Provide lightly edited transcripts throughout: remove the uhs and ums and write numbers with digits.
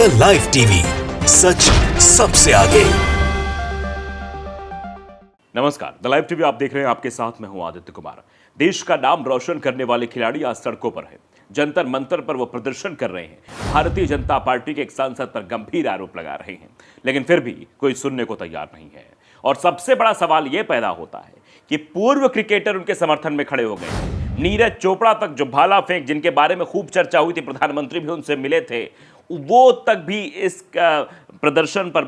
The live TV, सच सबसे आगे। नमस्कार, द लाइव टीवी आप देख रहे हैं। आपके साथ मैं हूं आदित्य कुमार। देश का नाम रोशन करने वाले खिलाड़ी आज सड़कों पर हैं। जंतर मंतर पर वो प्रदर्शन कर रहे हैं। भारतीय जनता पार्टी के एक सांसद पर गंभीर आरोप लगा रहे हैं, लेकिन फिर भी कोई सुनने को तैयार नहीं है। और सबसे बड़ा सवाल यह पैदा होता है कि पूर्व क्रिकेटर उनके समर्थन में खड़े हो गए हैं। नीरज चोपड़ा तक, जो भाला फेंक, जिनके बारे में खूब चर्चा हुई थी, प्रधानमंत्री भी उनसे मिले थे, वो तक भी इस प्रदर्शन पर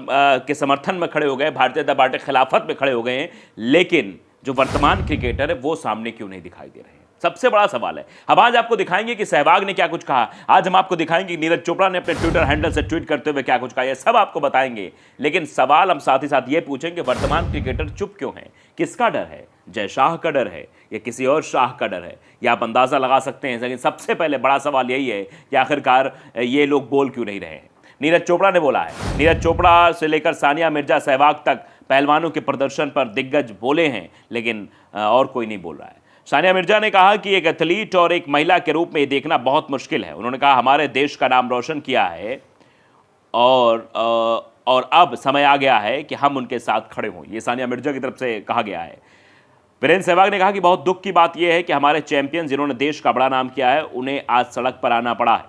के समर्थन में खड़े हो गए, भारतीय जनता पार्टी के खिलाफत में खड़े हो गए हैं। लेकिन जो वर्तमान क्रिकेटर है वो सामने क्यों नहीं दिखाई दे रहे हैं, सबसे बड़ा सवाल है। हम आज आपको दिखाएंगे कि सहवाग ने क्या कुछ कहा। आज हम आपको दिखाएंगे कि नीरज चोपड़ा ने अपने ट्विटर हैंडल से ट्वीट करते हुए क्या कुछ कहा। ये सब आपको बताएंगे। लेकिन सवाल हम साथ ही साथ ये पूछेंगे, वर्तमान क्रिकेटर चुप क्यों है? किसका डर है? जय शाह का डर है या किसी और शाह का डर है? या आप अंदाजा लगा सकते हैं। लेकिन सबसे पहले बड़ा सवाल यही है कि आखिरकार ये लोग बोल क्यों नहीं रहे हैं। नीरज चोपड़ा ने बोला है। नीरज चोपड़ा से लेकर सानिया मिर्जा, सहवाग तक पहलवानों के प्रदर्शन पर दिग्गज बोले हैं, लेकिन और कोई नहीं बोल रहा है। सानिया मिर्जा ने कहा कि एक एथलीट और एक महिला के रूप में ये देखना बहुत मुश्किल है। उन्होंने कहा हमारे देश का नाम रोशन किया है और अब समय आ गया है कि हम उनके साथ खड़े हों। ये सानिया मिर्जा की तरफ से कहा गया है। वीरेंद्र सहवाग ने कहा कि बहुत दुख की बात यह है कि हमारे चैंपियन जिन्होंने देश का बड़ा नाम किया है, उन्हें आज सड़क पर आना पड़ा है।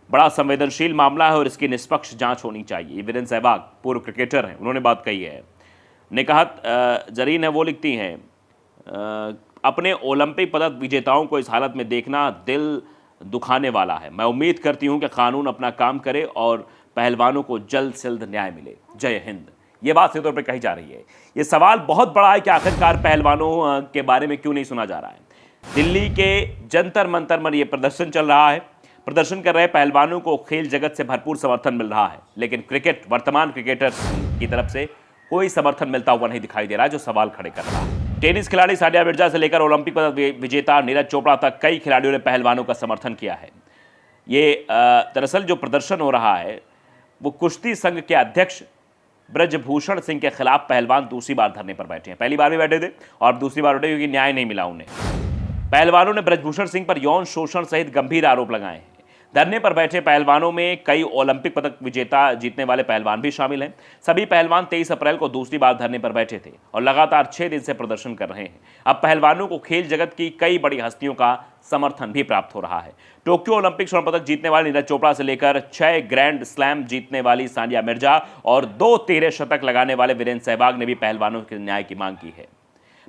बड़ा संवेदनशील मामला है और इसकी निष्पक्ष जांच होनी चाहिए। वीरेंद्र सहवाग पूर्व क्रिकेटर हैं, उन्होंने बात कही है। ने कहा, जरीन है वो लिखती हैं, अपने ओलंपिक पदक विजेताओं को इस हालत में देखना दिल दुखाने वाला है। मैं उम्मीद करती हूं कि कानून अपना काम करे और पहलवानों को जल्द से जल्द न्याय मिले। जय हिंद। ये बात सीधे तौर पर कही जा रही है। ये सवाल बहुत बड़ा है कि आखिरकार पहलवानों के बारे में क्यों नहीं सुना जा रहा है। दिल्ली के जंतर मंतर पर यह प्रदर्शन चल रहा है। प्रदर्शन कर रहे पहलवानों को खेल जगत से भरपूर समर्थन मिल रहा है, लेकिन क्रिकेट, वर्तमान क्रिकेटर्स की तरफ से कोई समर्थन मिलता हुआ नहीं दिखाई दे रहा है, जो सवाल खड़े कर रहा है। टेनिस खिलाड़ी सानिया मिर्जा से लेकर ओलंपिक पदक विजेता नीरज चोपड़ा तक कई खिलाड़ियों ने पहलवानों का समर्थन किया है। ये दरअसल जो प्रदर्शन हो रहा है वो कुश्ती संघ के अध्यक्ष ब्रजभूषण सिंह के खिलाफ पहलवान दूसरी बार धरने पर बैठे हैं। पहली बार भी बैठे थे और दूसरी बार बैठे क्योंकि न्याय नहीं मिला उन्हें। पहलवानों ने ब्रजभूषण सिंह पर यौन शोषण सहित गंभीर आरोप लगाए हैं। धरने पर बैठे पहलवानों में कई ओलंपिक पदक विजेता जीतने वाले पहलवान भी शामिल हैं। सभी पहलवान 23 अप्रैल को दूसरी बार धरने पर बैठे थे और लगातार 6 दिन से प्रदर्शन कर रहे हैं। अब पहलवानों को खेल जगत की कई बड़ी हस्तियों का समर्थन भी प्राप्त हो रहा है। टोक्यो ओलंपिक स्वर्ण पदक जीतने वाले नीरज चोपड़ा से लेकर 6 ग्रैंड स्लैम जीतने वाली सानिया मिर्जा और 2 13 शतक लगाने वाले वीरेंद्र सहवाग ने भी पहलवानों के न्याय की मांग की है।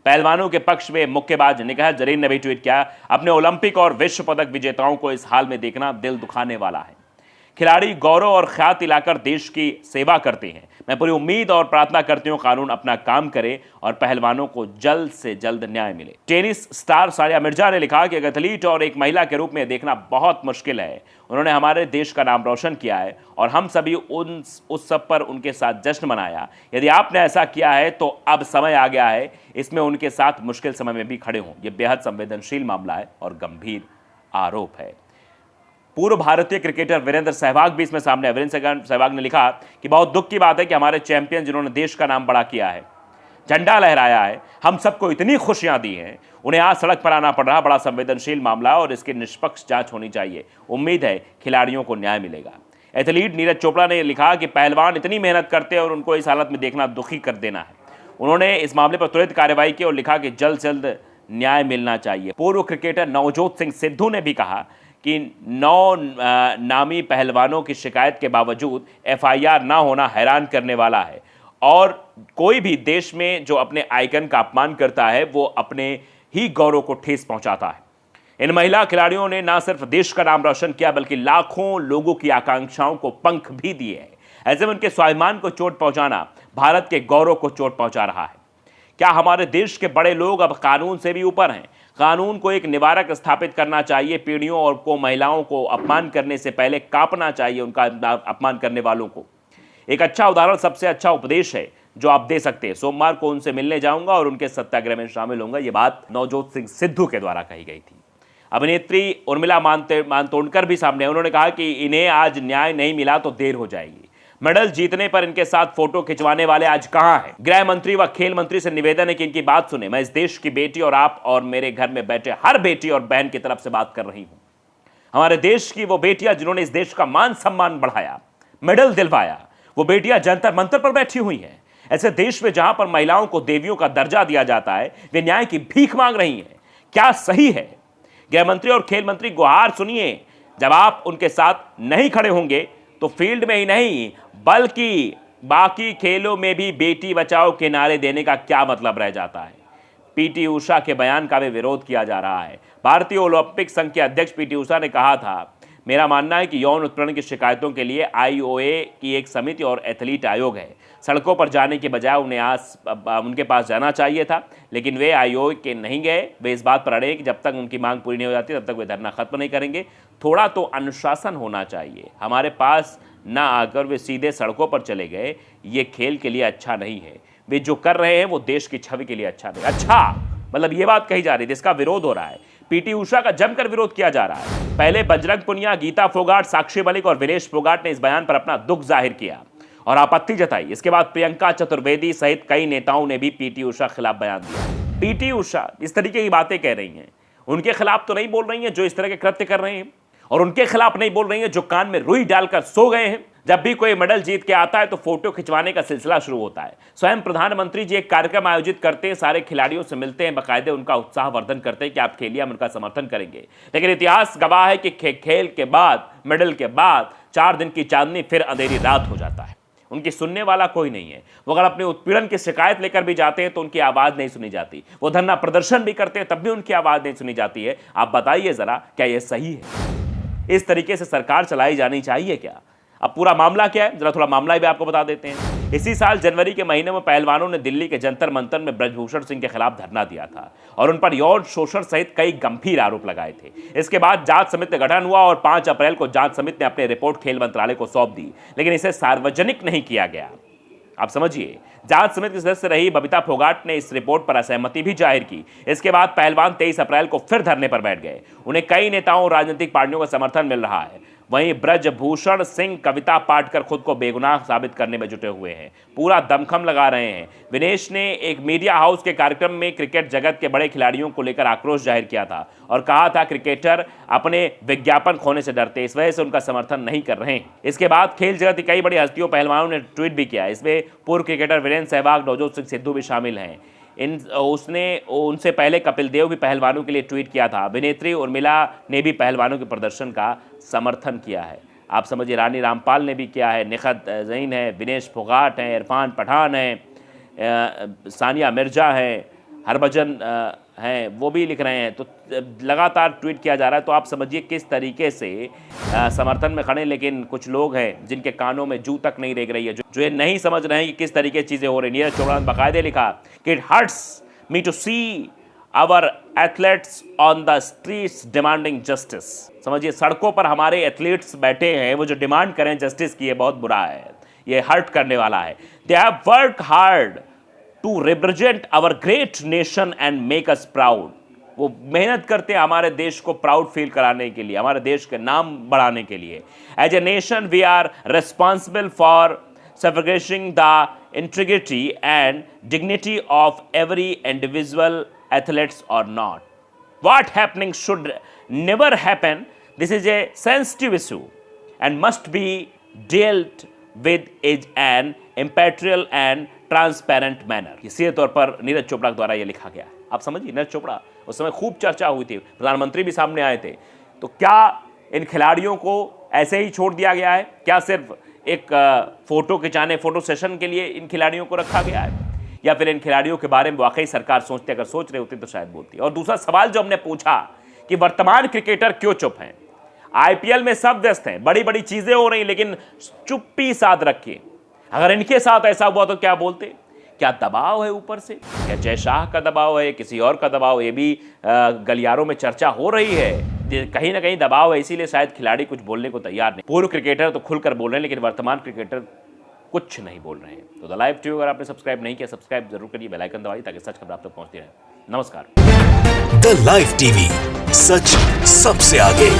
पहलवानों के पक्ष में मुक्केबाज निकाह जरीन ने भी ट्वीट किया, अपने ओलंपिक और विश्व पदक विजेताओं को इस हाल में देखना दिल दुखाने वाला है। खिलाड़ी गौरव और ख्याति लाकर देश की सेवा करते हैं। मैं पूरी उम्मीद और प्रार्थना करती हूं कानून अपना काम करे और पहलवानों को जल्द से जल्द न्याय मिले। टेनिस स्टार सानिया मिर्जा ने लिखा कि एक एथलीट और एक महिला के रूप में देखना बहुत मुश्किल है। उन्होंने हमारे देश का नाम रोशन किया है और हम सभी उस सब पर उनके साथ जश्न मनाया। यदि आपने ऐसा किया है तो अब समय आ गया है इसमें उनके साथ मुश्किल समय में भी खड़े हों। यह बेहद संवेदनशील मामला है और गंभीर आरोप है। पूर्व भारतीय क्रिकेटर वीरेंद्र सहवाग भी इसमें सामने है। वीरेंद्र सहवाग ने लिखा कि बहुत दुख की बात है कि हमारे चैंपियन जिन्होंने देश का नाम बड़ा किया है, झंडा लहराया है, हम सबको इतनी खुशियां दी हैं, उन्हें आज सड़क पर आना पड़ रहा। बड़ा संवेदनशील मामला और इसकी निष्पक्ष जांच होनी चाहिए। उम्मीद है खिलाड़ियों को न्याय मिलेगा। एथलीट नीरज चोपड़ा ने लिखा कि पहलवान इतनी मेहनत करते हैं और उनको इस हालत में देखना दुखी कर देना है। उन्होंने इस मामले पर तुरंत कार्रवाई की और लिखा कि जल्द से जल्द न्याय मिलना चाहिए। पूर्व क्रिकेटर नवजोत सिंह सिद्धू ने भी कहा कि 9 नामी पहलवानों की शिकायत के बावजूद FIR ना होना हैरान करने वाला है और कोई भी देश में जो अपने आइकन का अपमान करता है वो अपने ही गौरव को ठेस पहुंचाता है। इन महिला खिलाड़ियों ने ना सिर्फ देश का नाम रोशन किया बल्कि लाखों लोगों की आकांक्षाओं को पंख भी दिए हैं। ऐसे में उनके स्वाभिमान को चोट पहुंचाना भारत के गौरव को चोट पहुंचा रहा है। क्या हमारे देश के बड़े लोग अब कानून से भी ऊपर हैं? कानून को एक निवारक स्थापित करना चाहिए। पीढ़ियों और को महिलाओं को अपमान करने से पहले कांपना चाहिए उनका अपमान करने वालों को। एक अच्छा उदाहरण, सबसे अच्छा उपदेश है जो आप दे सकते हैं। सोमवार को उनसे मिलने जाऊंगा और उनके सत्याग्रह में शामिल होऊंगा। यह बात नवजोत सिंह सिद्धू के द्वारा कही गई थी। अभिनेत्री उर्मिला मातोंडकर भी सामने। उन्होंने कहा कि इन्हें आज न्याय नहीं मिला तो देर हो जाएगी। मेडल जीतने पर इनके साथ फोटो खिंचवाने वाले आज कहां हैं? गृह मंत्री व खेल मंत्री से निवेदन है कि इनकी बात सुने। मैं इस देश की बेटी और आप और मेरे घर में बैठे हर बेटी और बहन की तरफ से बात कर रही हूं। हमारे देश की वो बेटियां जिन्होंने इस देश का मान सम्मान बढ़ाया, मेडल दिलवाया। वो बेटियां जंतर मंतर पर बैठी हुई हैं। ऐसे देश में जहां पर महिलाओं को देवियों का दर्जा दिया जाता है, वे न्याय की भीख मांग रही हैं। क्या सही है? गृह मंत्री और खेल मंत्री गुहार सुनिए। जब आप उनके साथ नहीं खड़े होंगे तो फील्ड में ही नहीं बल्कि बाकी खेलों में भी बेटी बचाओ के नारे देने का क्या मतलब रह जाता है। पीटी उषा के बयान का भी विरोध किया जा रहा है। भारतीय ओलंपिक संघ के अध्यक्ष पीटी उषा ने कहा था, मेरा मानना है कि यौन उत्पीड़न की शिकायतों के लिए आईओए की एक समिति और एथलीट आयोग है। सड़कों पर जाने के बजाय उनके पास जाना चाहिए था, लेकिन वे आईओए के नहीं गए। वे इस बात पर अड़े कि जब तक उनकी मांग पूरी नहीं हो जाती तब तक वे धरना खत्म नहीं करेंगे। थोड़ा तो अनुशासन होना चाहिए। हमारे पास ना आकर वे सीधे सड़कों पर चले गए। ये खेल के लिए अच्छा नहीं है। वे जो कर रहे हैं वो देश की छवि के लिए अच्छा नहीं। अच्छा, मतलब ये बात कही जा रही है जिसका विरोध हो रहा है। पीटी उषा का जमकर विरोध किया जा रहा है। पहले बजरंग पुनिया, गीता फोगाट, साक्षी मलिक और विनेश फोगाट ने इस बयान पर अपना दुख जाहिर किया और आपत्ति जताई। इसके बाद प्रियंका चतुर्वेदी सहित कई नेताओं ने भी पीटी उषा के खिलाफ बयान दिया। पीटी उषा इस तरीके की बातें कह रही हैं, उनके खिलाफ तो नहीं बोल रही हैं जो इस तरह के कृत्य कर रहे हैं, और उनके खिलाफ नहीं बोल रही हैं जो कान में रुई डालकर सो गए हैं। जब भी कोई मेडल जीत के आता है तो फोटो खिंचवाने का सिलसिला शुरू होता है। स्वयं प्रधानमंत्री जी एक कार्यक्रम आयोजित करते हैं, सारे खिलाड़ियों से मिलते हैं, बाकायदे उनका उत्साह वर्धन करते हैं कि आप खेलिए, हम उनका समर्थन करेंगे। लेकिन इतिहास गवाह है कि खेल के बाद, मेडल के बाद 4 दिन की चांदनी फिर अंधेरी रात हो जाता है। उनकी सुनने वाला कोई नहीं है। वो अगर अपने उत्पीड़न की शिकायत लेकर भी जाते हैं तो उनकी आवाज़ नहीं सुनी जाती। वो धरना प्रदर्शन भी करते हैं तब भी उनकी आवाज़ नहीं सुनी जाती है। आप बताइए ज़रा, क्या ये सही है? इस तरीके से सरकार चलाई जानी चाहिए क्या? अब पूरा मामला क्या है, जरा थोड़ा मामला भी आपको बता देते हैं। इसी साल जनवरी के महीने में पहलवानों ने दिल्ली के जंतर मंतर में ब्रजभूषण सिंह के खिलाफ धरना दिया था और उन पर यौन शोषण सहित कई गंभीर आरोप लगाए थे। इसके बाद जांच समिति का गठन हुआ और 5 अप्रैल को जांच समिति ने अपनी रिपोर्ट खेल मंत्रालय को सौंप दी, लेकिन इसे सार्वजनिक नहीं किया गया। आप समझिए, जांच समिति के सदस्य रही बबीता फोगाट ने इस रिपोर्ट पर असहमति भी जाहिर की। इसके बाद पहलवान 23 अप्रैल को फिर धरने पर बैठ गए। उन्हें कई नेताओं और राजनीतिक पार्टियों का समर्थन मिल रहा है। वहीं ब्रजभूषण सिंह कविता पाठ कर खुद को बेगुनाह साबित करने में जुटे हुए हैं, पूरा दमखम लगा रहे हैं। विनेश ने एक मीडिया हाउस के कार्यक्रम में क्रिकेट जगत के बड़े खिलाड़ियों को लेकर आक्रोश जाहिर किया था और कहा था क्रिकेटर अपने विज्ञापन खोने से डरते, इस वजह से उनका समर्थन नहीं कर रहे हैं। इसके बाद खेल जगत की कई बड़ी हस्तियों पहलवानों ने ट्वीट भी किया। इसमें पूर्व क्रिकेटर वीरेंद्र सहवाग, नवजोत सिंह सिद्धू भी शामिल हैं। उनसे पहले कपिल देव भी पहलवानों के लिए ट्वीट किया था। अभिनेत्री उर्मिला ने भी पहलवानों के प्रदर्शन का समर्थन किया है। आप समझिए, रानी रामपाल ने भी किया है, निखत जैन है, विनेश फोगाट हैं, इरफान पठान हैं, सानिया मिर्जा हैं, हरभजन हैं, वो भी लिख रहे हैं। तो लगातार ट्वीट किया जा रहा है। तो आप समझिए किस तरीके से समर्थन में खड़े, लेकिन कुछ लोग हैं जिनके कानों में जू तक नहीं रेंग रही है, जो ये नहीं समझ रहे हैं कि किस तरीके चीज़ें हो रही हैं। नीरज चोपड़ा ने बाकायदे लिखा कि it hurts me to see our athletes on the streets demanding justice. समझिए, सड़कों पर हमारे एथलीट्स बैठे हैं, वो जो डिमांड करें जस्टिस की, ये बहुत बुरा है, ये हर्ट करने वाला है। They have worked hard to represent our great nation and make us proud. वो मेहनत करते हैं हमारे देश को प्राउड फील कराने के लिए, हमारे देश के नाम बढ़ाने के लिए। As a nation we are responsible for safeguarding the integrity and dignity of every individual athletes और not. What happening should never happen. This is a sensitive issue and must be dealt with in an impartial and transparent manner. सीधे तौर पर नीरज चोपड़ा द्वारा यह लिखा गया है। आप समझिए, नीरज चोपड़ा उस समय खूब चर्चा हुई थी, प्रधानमंत्री भी सामने आए थे। तो क्या इन खिलाड़ियों को ऐसे ही छोड़ दिया गया है? क्या सिर्फ एक फोटो खिंचाने, फोटो सेशन के लिए इन खिलाड़ियों को रखा गया है, या फिर इन खिलाड़ियों के बारे में वाकई सरकार सोचती, अगर सोच रही होती तो शायद बोलती। और दूसरा सवाल जो हमने पूछा कि वर्तमान क्रिकेटर क्यों चुप हैं? आईपीएल में सब व्यस्त हैं, बड़ी बड़ी चीजें हो रही, लेकिन चुप्पी साध रखी। अगर इनके साथ ऐसा हुआ तो क्या बोलते? क्या दबाव है ऊपर से? क्या जय शाह का दबाव है, किसी और का दबाव? ये भी गलियारों में चर्चा हो रही है, कहीं ना कहीं दबाव है, इसीलिए शायद खिलाड़ी कुछ बोलने को तैयार नहीं। पूर्व क्रिकेटर तो खुलकर बोल रहे हैं, लेकिन वर्तमान क्रिकेटर कुछ नहीं बोल रहे हैं। तो द लाइव टीवी अगर आपने सब्सक्राइब नहीं किया, सब्सक्राइब जरूर करिए, बेल आइकन दबाइए ताकि सच खबर आप तक पहुंचती रहे। नमस्कार। द लाइव टीवी, सच सबसे आगे।